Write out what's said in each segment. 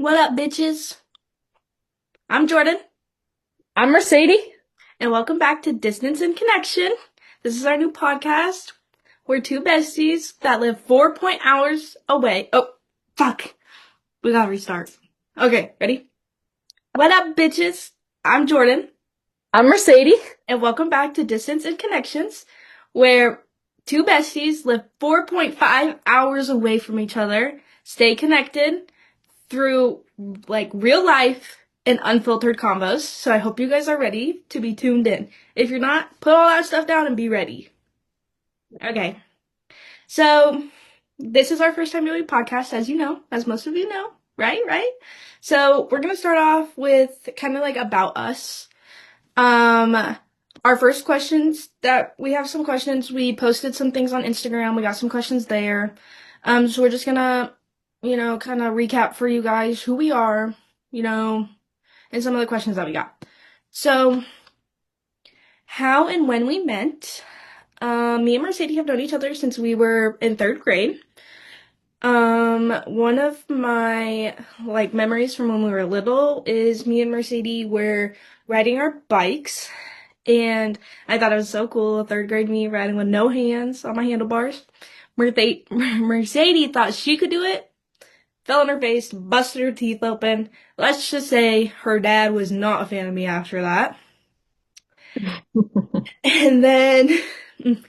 What up, bitches? I'm Jordan, I'm Mercedes. and welcome back to Distance and Connection. This is our new podcast. We're two besties that live 4 hours away. Oh, fuck. We gotta restart. Okay, ready? What up, bitches? I'm Jordan, I'm Mercedes. and welcome back to Distance and Connections, where two besties live 4.5 hours away from each other, stay connected through like real life and unfiltered combos. So I hope you guys are ready to be tuned in. If you're not, put all that stuff down and be ready. Okay. So this is our first time doing podcast, as you know, as most of you know, right? Right? So we're gonna start off with kind of like about us. Um our first questions that we have some questions. We posted some things on Instagram. We got some questions there. So we're just gonna, kind of recap for you guys who we are, you know, and some of the questions that we got. So, how and when we met. Me and Mercedes have known each other since we were in third grade. One of my like memories from when we were little is me and Mercedes were riding our bikes, and I thought it was so cool. Third grade me riding with no hands on my handlebars. Mercedes thought she could do it, fell on her face, busted her teeth open. Let's just say her dad was not a fan of me after that. And then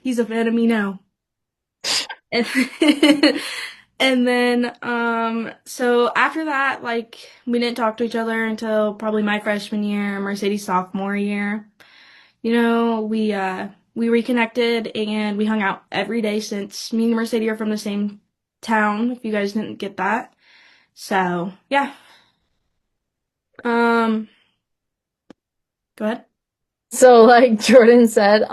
he's a fan of me now. And and then so after that, like we didn't talk to each other until probably my freshman year, Mercedes sophomore year. We reconnected and we hung out every day since. Me and Mercedes are from the same town, if you guys didn't get that. So, yeah. Um, go ahead. So, like Jordan said,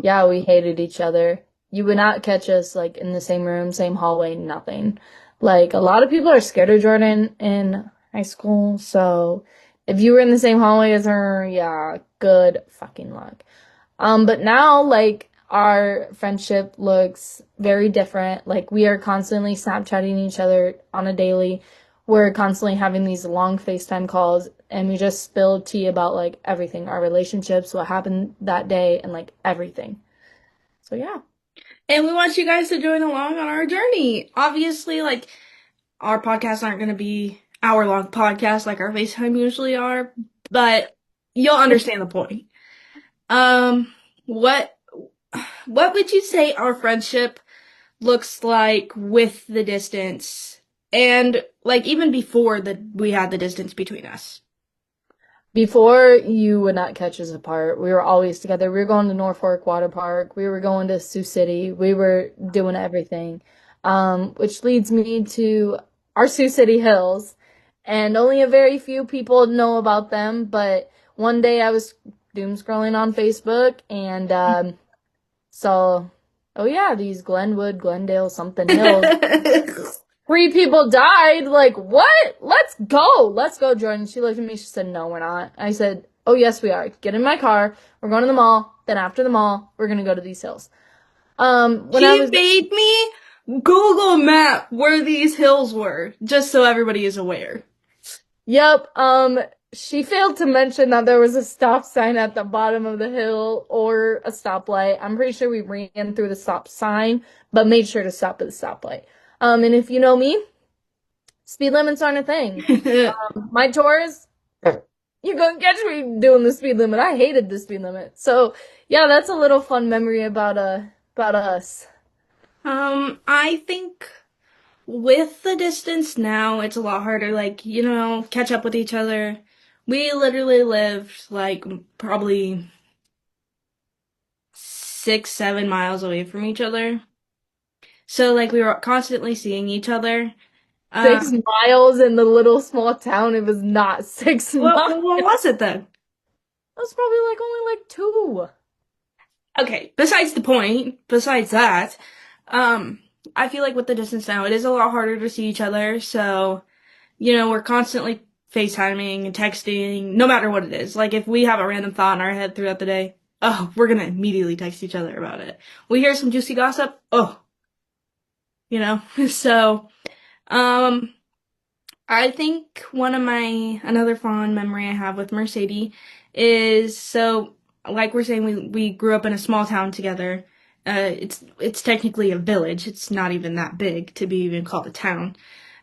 yeah, we hated each other. You would not catch us like in the same room, same hallway, nothing. Like a lot of people are scared of Jordan in high school, so if you were in the same hallway as her, yeah, good fucking luck. But now, like, our friendship looks very different. Like, we are constantly Snapchatting each other on a daily. We're constantly having these long FaceTime calls, and we just spill tea about, like, everything. Our relationships, what happened that day, and, like, everything. So, yeah. And we want you guys to join along on our journey. Obviously, like, our podcasts aren't going to be hour-long podcasts like our FaceTime usually are, but you'll understand the point. Um, what what would you say our friendship looks like with the distance and like even before we had the distance between us? Before, you would not catch us apart. We were always together. We were going to Norfolk Water Park. We were going to Sioux City. We were doing everything. Which leads me to our Sioux City Hills. And only a very few people know about them. But one day I was doom scrolling on Facebook and saw, oh yeah, these Glenwood, Glendale, something hills. Three people died. Like, what? Let's go. Let's go, Jordan. She looked at me. She said, no, we're not. I said, oh, yes, we are. Get in my car. We're going to the mall. Then after the mall, we're going to go to these hills. When I She was, made me Google map where these hills were, just so everybody is aware. yep, she failed to mention that there was a stop sign at the bottom of the hill or a stoplight. I'm pretty sure we ran through the stop sign, but made sure to stop at the stoplight. And if you know me, speed limits aren't a thing. My chores, you're gonna catch me doing the speed limit. I hated the speed limit. So yeah, that's a little fun memory about us. I think with the distance now, it's a lot harder, like, catch up with each other. We literally lived, like, probably 6, 7 miles away from each other. So, like, we were constantly seeing each other. 6 miles in the little small town. It was not 6 miles. What was it then? It was probably like only like 2. Okay, besides the point, besides that, I feel like with the distance now, it is a lot harder to see each other. So, we're constantly FaceTiming and texting, no matter what it is. Like, if we have a random thought in our head throughout the day, oh, we're gonna immediately text each other about it. We hear some juicy gossip, oh, you know? So, um, I think another fond memory I have with Mercedes is, so like we're saying, we grew up in a small town together. It's technically a village. It's not even that big to be even called a town.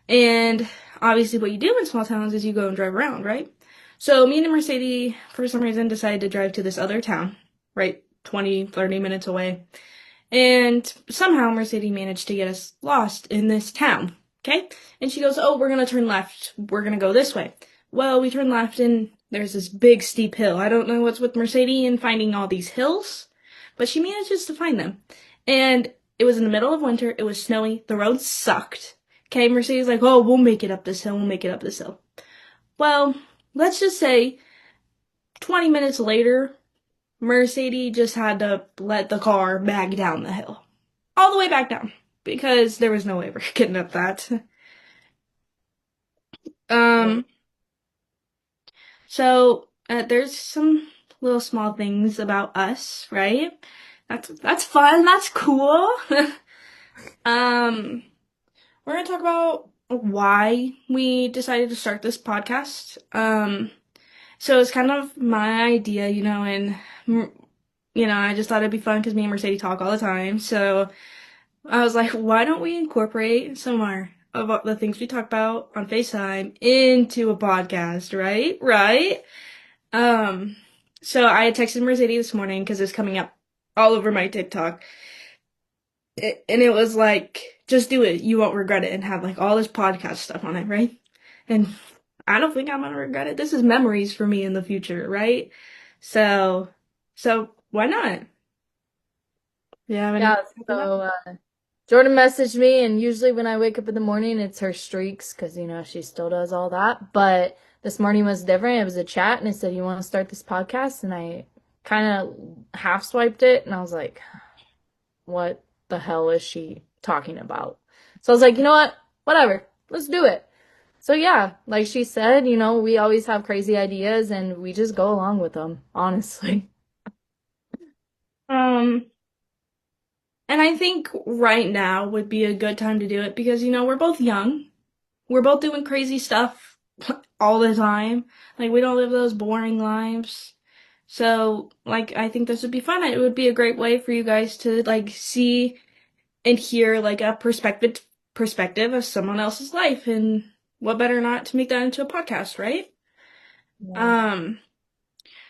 And obviously what you do in small towns is you go and drive around, right? So me and Mercedes, for some reason, decided to drive to this other town, right? 20, 30 minutes away. And somehow Mercedes managed to get us lost in this town. Okay? And she goes, "Oh, we're gonna turn left. We're gonna go this way." Well, we turn left and there's this big steep hill. I don't know what's with Mercedes and finding all these hills, but she manages to find them. And it was in the middle of winter. It was snowy. The road sucked. Okay, Mercedes like, "Oh, we'll make it up this hill. We'll make it up this hill." Well, let's just say 20 minutes later, Mercedes just had to let the car back down the hill. All the way back down. Because there was no way we're getting up that. Yeah. Um, so there's some little small things about us, right? That's fun, that's cool. Um, we're gonna talk about why we decided to start this podcast. So it's kind of my idea, and I just thought it'd be fun because me and Mercedes talk all the time. So I was like, why don't we incorporate some of the things we talk about on FaceTime into a podcast, right? Right? Um, so I had texted Mercedes this morning because it's coming up all over my TikTok. And it was like, just do it. You won't regret it, and have like all this podcast stuff on it, right? And I don't think I'm gonna regret it. This is memories for me in the future, right? So, so why not? Yeah, have Yeah, anything to talk about? so Jordan messaged me, and usually when I wake up in the morning, it's her streaks because, she still does all that. But this morning was different. It was a chat, and it said, "You want to start this podcast?" And I kind of half swiped it, and I was like, what the hell is she talking about? So I was like, you know what? Whatever. Let's do it. So yeah, like she said, we always have crazy ideas and we just go along with them, honestly. Um, and I think right now would be a good time to do it because, we're both young. We're both doing crazy stuff all the time. Like, we don't live those boring lives. So, like, I think this would be fun. It would be a great way for you guys to, like, see and hear, like, a perspective of someone else's life. And what better not to make that into a podcast, right? Yeah. Um,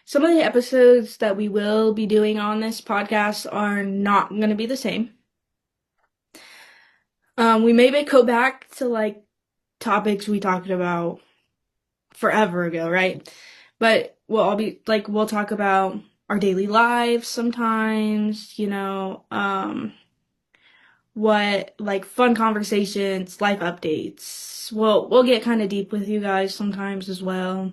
some of the episodes that we will be doing on this podcast are not going to be the same. We may go back to, like, topics we talked about forever ago, right? But we'll talk about our daily lives sometimes, what like fun conversations, life updates. We'll get kind of deep with you guys sometimes as well.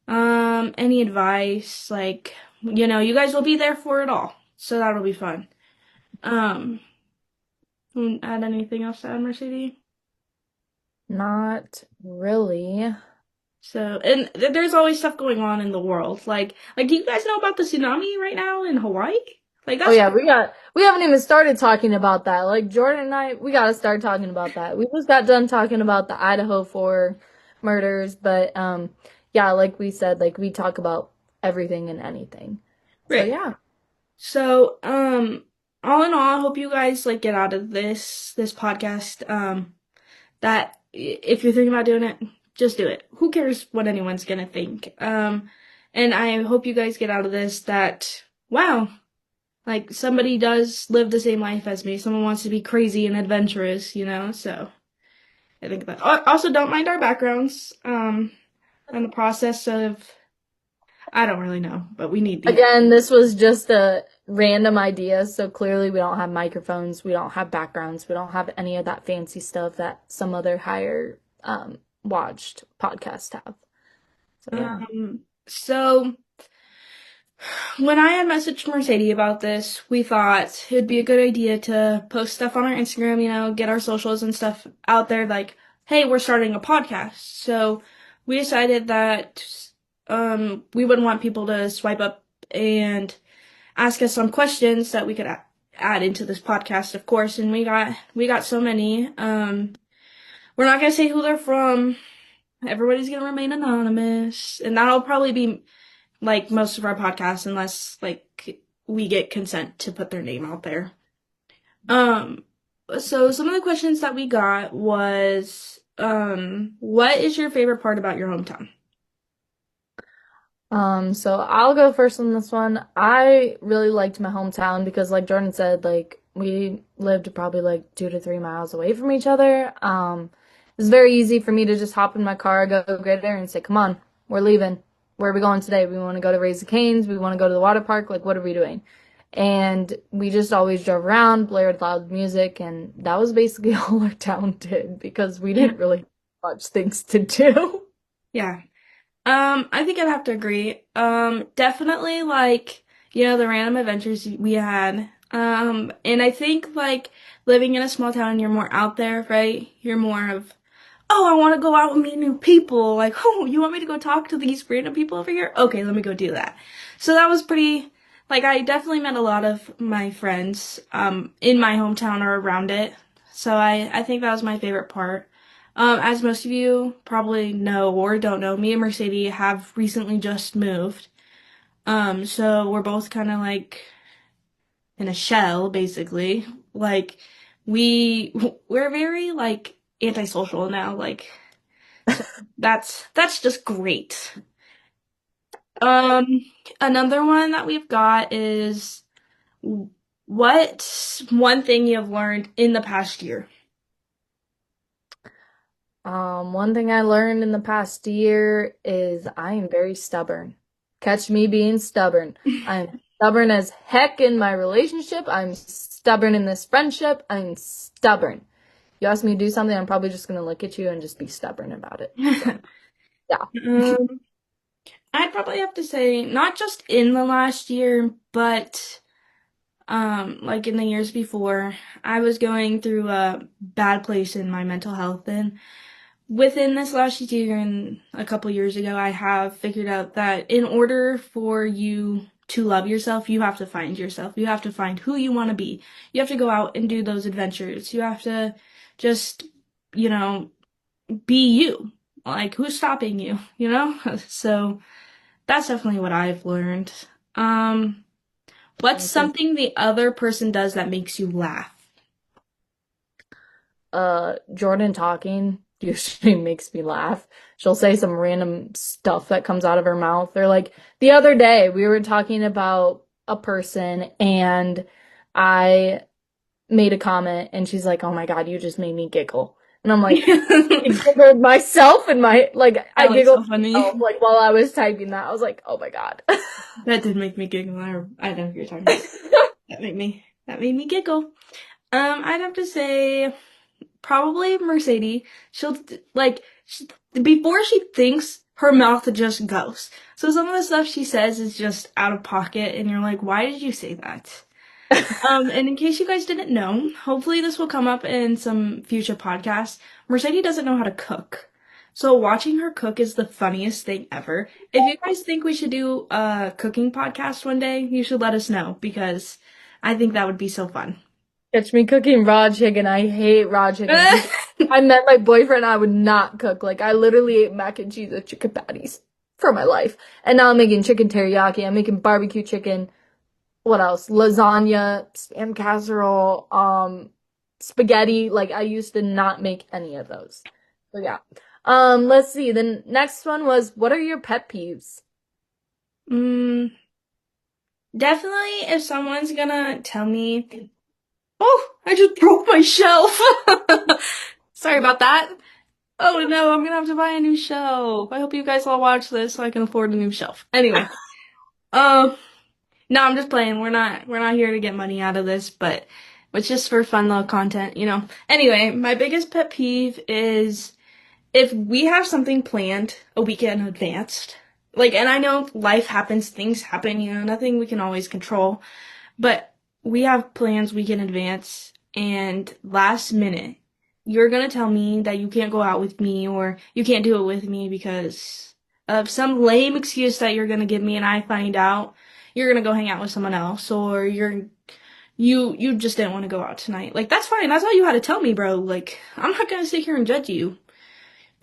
Any advice, like, you guys will be there for it all. So that'll be fun. Um, add anything else to add, Mercedes? Not really. So, and there's always stuff going on in the world. Do you guys know about the tsunami right now in Hawaii? Like, Oh that's, yeah, we haven't even started talking about that. Like Jordan and I, we got to start talking about that. We just got done talking about the Idaho 4 murders, but yeah, like we said, like we talk about everything and anything. So right. yeah. So, all in all, I hope you guys, like, get out of this podcast, that if you're thinking about doing it, just do it. Who cares what anyone's gonna think? And I hope you guys get out of this that, wow, like, somebody does live the same life as me. Someone wants to be crazy and adventurous, so I think that. Also, don't mind our backgrounds, and the process of, I don't really know, but we need these. Again, this was just a random idea, so clearly we don't have microphones, we don't have backgrounds, we don't have any of that fancy stuff that some other higher watched podcasts have. So yeah. So when I had messaged Mercedes about this, we thought it'd be a good idea to post stuff on our Instagram, get our socials and stuff out there like, hey, we're starting a podcast. So we decided that we wouldn't want people to swipe up and ask us some questions that we could add into this podcast, of course, and we got so many. We're not gonna say who they're from. Everybody's gonna remain anonymous, and that'll probably be like most of our podcasts, unless like we get consent to put their name out there. Um, so some of the questions that we got was, what is your favorite part about your hometown? So I'll go first on this one. I really liked my hometown because like Jordan said, like we lived probably like 2 to 3 miles away from each other. It was very easy for me to just hop in my car, go get there and say, come on, we're leaving. Where are we going today? We want to go to Raise the Canes. We want to go to the water park. Like, what are we doing? And we just always drove around, blared loud music, and that was basically all our town did because we didn't really have much things to do. Yeah. I think I'd have to agree. Definitely like, the random adventures we had. And I think like living in a small town, you're more out there, right? You're more of, oh, I want to go out and meet new people. Like, oh, you want me to go talk to these random people over here? Okay, let me go do that. So that was pretty, like, I definitely met a lot of my friends, in my hometown or around it. So I think that was my favorite part. As most of you probably know or don't know, me and Mercedes have recently just moved. So we're both kind of like in a shell, basically. Like, we, we're very like antisocial now. Like, so that's just great. Um, Another one that we've got is, what's one thing you have learned in the past year? One thing I learned in the past year is I am very stubborn. Catch me being stubborn. I'm stubborn as heck in my relationship. I'm stubborn in this friendship. I'm stubborn. You ask me to do something, I'm probably just gonna look at you and just be stubborn about it. So, yeah. Um, I'd probably have to say not just in the last year, but like in the years before, I was going through a bad place in my mental health, and within this last year and a couple years ago, I have figured out that in order for you to love yourself, you have to find yourself. You have to find who you want to be. You have to go out and do those adventures. You have to just, you know, be you. Like, who's stopping you, you know? So that's definitely what I've learned. Um, what's I think something the other person does that makes you laugh? Jordan talking usually makes me laugh. She'll say some random stuff that comes out of her mouth. Or like the other day we were talking about a person and I made a comment and she's like, "Oh my God, you just made me giggle." And I'm like, I giggled myself in my like I That was giggled so funny. myself like while I was typing that. I was like, "Oh my God." That did make me giggle. I know who you're talking about. That made me giggle. I'd have to say probably Mercedes. She'll like before she thinks, her mouth just goes. So some of the stuff she says is just out of pocket, and you're like, why did you say that? And in case you guys didn't know, hopefully this will come up in some future podcasts. Mercedes doesn't know how to cook. So watching her cook is the funniest thing ever. If you guys think we should do a cooking podcast one day, you should let us know because I think that would be so fun. Catch me cooking raw chicken. I hate raw chicken. Before I met my boyfriend, I would not cook. Like I literally ate mac and cheese with chicken patties for my life. And now I'm making chicken teriyaki. I'm making barbecue chicken. What else? Lasagna, spam casserole, spaghetti. Like I used to not make any of those. So yeah. Let's see. The next one was, what are your pet peeves? Mm, definitely if someone's gonna tell me, oh, I just broke my shelf. Sorry about that. Oh no, I'm gonna have to buy a new shelf. I hope you guys all watch this so I can afford a new shelf. Anyway, um, no, I'm just playing. We're not here to get money out of this, but it's just for fun little content. Anyway, my biggest pet peeve is if we have something planned a week in advance. Like, and I know life happens, things happen, nothing we can always control. But we have plans week in advance, and last minute, you're gonna tell me that you can't go out with me or you can't do it with me because of some lame excuse that you're gonna give me, and I find out you're gonna go hang out with someone else, or you just didn't want to go out tonight. Like, that's fine. That's all you had to tell me, bro. Like, I'm not gonna sit here and judge you.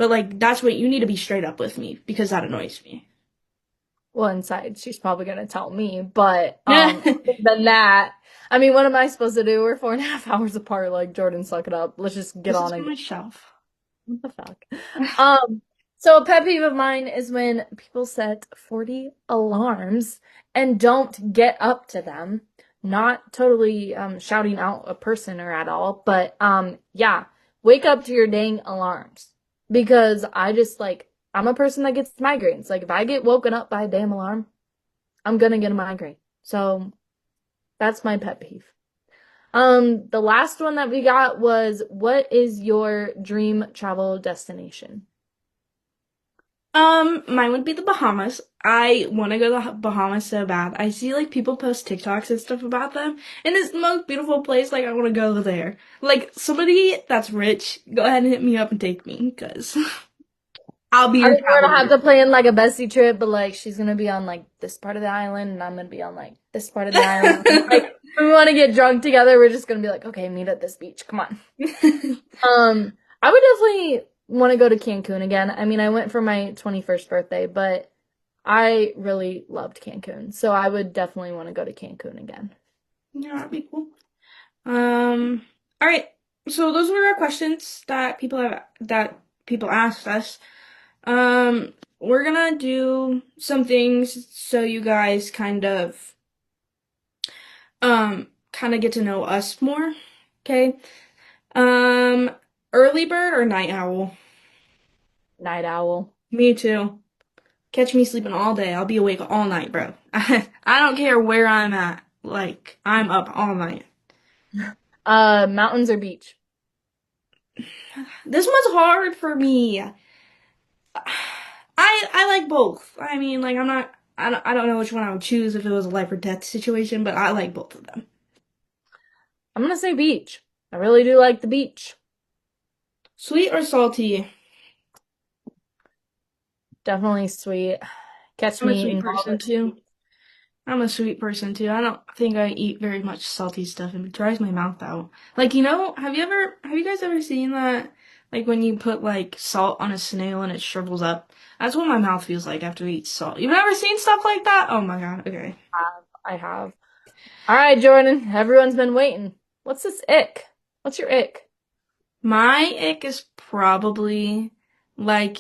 But like that's what you need to be straight up with me because that annoys me. Well, inside, she's probably gonna tell me, but other Just than that, I mean, what am I supposed to do? We're 4.5 hours apart. Like, Jordan, suck it up. Let's just get on to and go. myself. What the fuck? Um, so a pet peeve of mine is when people set 40 alarms and don't get up to them. Not totally shouting out a person or at all, but yeah, wake up to your dang alarms. Because I just like I'm a person that gets migraines. Like if I get woken up by a damn alarm, I'm gonna get a migraine. So that's my pet peeve. The last one that we got was, what is your dream travel destination? Mine would be the Bahamas. I want to go to the Bahamas so bad. I see like people post TikToks and stuff about them, and it's the most beautiful place. Like I want to go there. Like somebody that's rich, go ahead and hit me up and take me, cause I'll be I your think we're travel gonna have buddy. to plan like a bestie trip, but like she's gonna be on like this part of the island, and I'm gonna be on like this part of the island. Like when we want to get drunk together, we're just gonna be like, okay, meet at this beach. Come on. I would definitely want to go to Cancun again. I mean, I went for my 21st birthday, but I really loved Cancun, so I would definitely want to go to Cancun again. Yeah, that'd be cool. All right. So those were our questions that people asked us. We're gonna do some things so you guys kind of get to know us more. Okay. Um, early bird or night owl? Night owl. Me too. Catch me sleeping all day. I'll be awake all night, bro. I don't care where I'm at. Like, I'm up all night. Mountains or beach? This one's hard for me. I like both. I mean, like I'm not I don't know which one I would choose if it was a life or death situation, but I like both of them. I'm gonna say beach. I really do like the beach. Sweet or salty? Definitely sweet. Catch I'm a me sweet eating all person too. I'm a sweet person too. I don't think I eat very much salty stuff and it dries my mouth out. Like, have you guys ever seen that? Like when you put like salt on a snail and it shrivels up? That's what my mouth feels like after I eat salt. You've never seen stuff like that? Oh my God. Okay. I have. All right, Jordan. Everyone's been waiting. What's this ick? What's your ick? My ick is probably like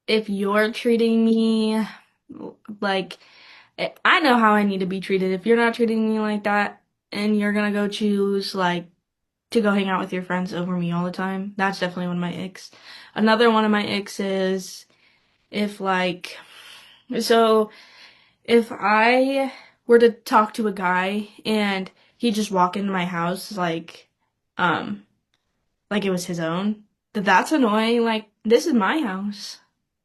if you're treating me like I know how I need to be treated. If you're not treating me like that and you're gonna go choose like to go hang out with your friends over me all the time, that's definitely one of my icks. Another one of my icks is if like so if I were to talk to a guy and he just walk into my house um like it was his own, that's annoying. Like this is my house.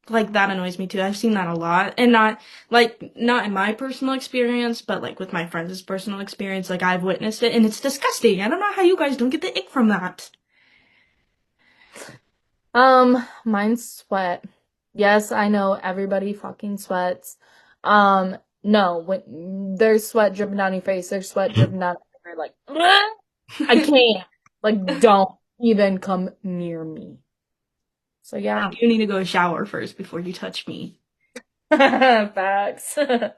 Like that annoys me too. I've seen that a lot. And not in my personal experience, but like with my friends' personal experience, like I've witnessed it and it's disgusting. I don't know how you guys don't get the ick from that. Mine's sweat. Yes, I know everybody fucking sweats. No, when there's sweat dripping down your face, there's sweat dripping down your like I can't. Like, don't even come near me. So yeah. You need to go shower first before you touch me. Facts. Uh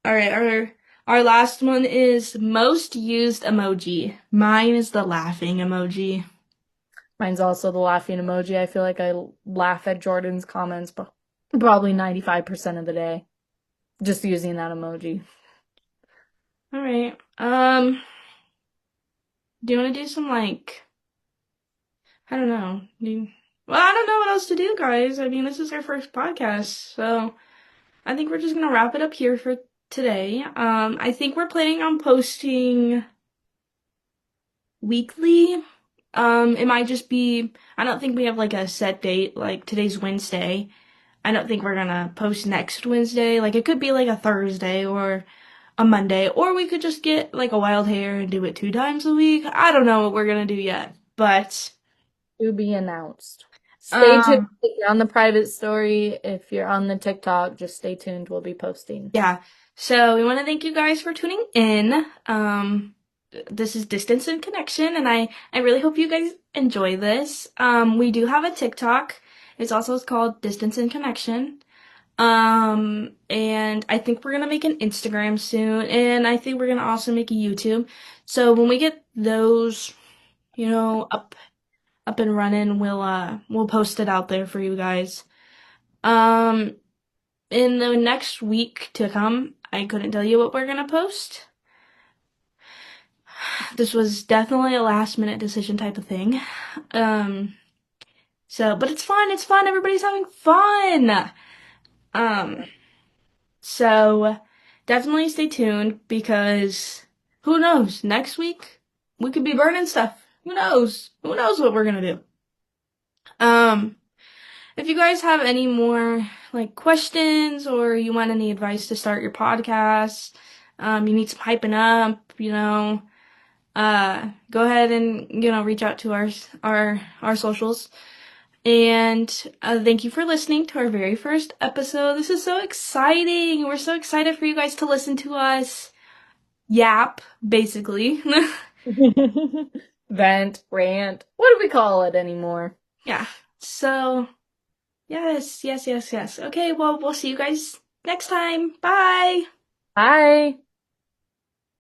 all right, our last one is most used emoji. Mine is the laughing emoji. Mine's also the laughing emoji. I feel like I laugh at Jordan's comments probably 95% of the day. Just using that emoji. All right. Do you want to do some like I don't know. Well, I don't know what else to do, guys. I mean, this is our first podcast, so I think we're just gonna wrap it up here for today. I think we're planning on posting weekly. It might just be, I don't think we have like a set date, like today's Wednesday. I don't think we're gonna post next Wednesday. Like it could be like a Thursday or a Monday, or we could just get like a wild hair and do it 2 times a week. I don't know what we're gonna do yet, but To be announced. Stay tuned um, if you're on the private story. If you're on the TikTok, just stay tuned. We'll be posting. yeah. So we want to thank you guys for tuning in. this is Distance and Connection, and I really hope you guys enjoy this. We do have a TikTok. It's also called Distance and Connection. And I think we're gonna make an Instagram soon, and I think we're gonna also make a YouTube. So when we get those, up and running, we'll post it out there for you guys. Um, in the next week to come, I couldn't tell you what we're gonna post. This was definitely a last minute decision type of thing. Um, but it's fun, everybody's having fun. Um, so definitely stay tuned because who knows, next week we could be burning stuff. Who knows? Who knows what we're gonna do? Um, if you guys have any more like questions or you want any advice to start your podcast, you need some hyping up, go ahead and reach out to our socials. And thank you for listening to our very first episode. This is so exciting. We're so excited for you guys to listen to us yap, basically. Vent, rant. What do we call it anymore? Yeah. So, yes, yes, yes, yes. Okay, well, we'll see you guys next time. Bye. Bye.